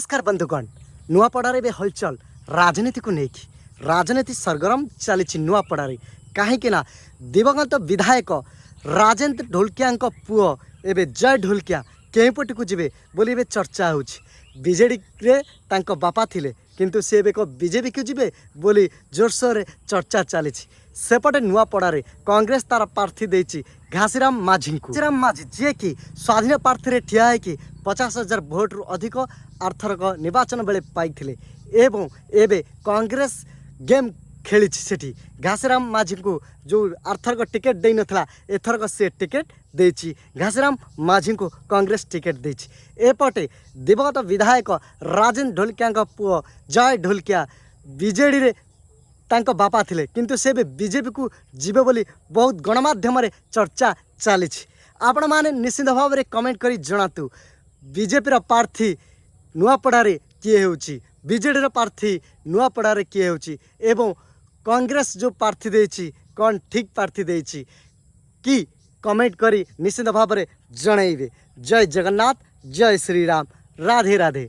नमस्कार बंधुगण नुआपड़ारे बे हलचल राजनीति को लेकिन राजनीति सरगरम चली नुआपड़ारे कहीं दिवंगत विधायक राजेन्द्र ढोलकिया पुओ एवं जय ढोलकिया केही पटी को जीवे बोली एवं चर्चा होजेडी बापा थिले किंतु सी बीजेपी को जीवे बोली जोरसोर चर्चा चली सेपटे नुआपड़ारे कांग्रेस तार प्रार्थी देछि घासीराम माझी को घासीराम माझी जी कि स्वाधीन प्रार्थी ठिया है 50,000 भोट रु अधिक आरथरक निर्वाचन बेले पाई एवं एबे कांग्रेस गेम खेली सेठी घासीराम माझी को जो आरथरक टिकेट दे नथला एथरक से टिकेट देछि घासीराम माझी को कांग्रेस टिकेट देछि एपटे दिवंगत विधायक राजेन्द्र ढोलकिया पुओ जय ढोलकिया बीजेडी रे तांको बापा थिले किंतु से बीजेपी को जीवे बोली बहुत गणमाध्यम रे चर्चा चली आपण माने निश्चित भाव में कमेंट करी जणातु बीजेपी प्रार्थी नुआपड़ारे किए होची बीजेडी प्रार्थी नुआपड़ारे किए होची एवं कांग्रेस जो प्रार्थी देछि कौन ठीक प्रार्थी देछि कि कमेंट करी निश्चित भाव में जनइबे। जय जगन्नाथ जय श्री राम राधे राधे।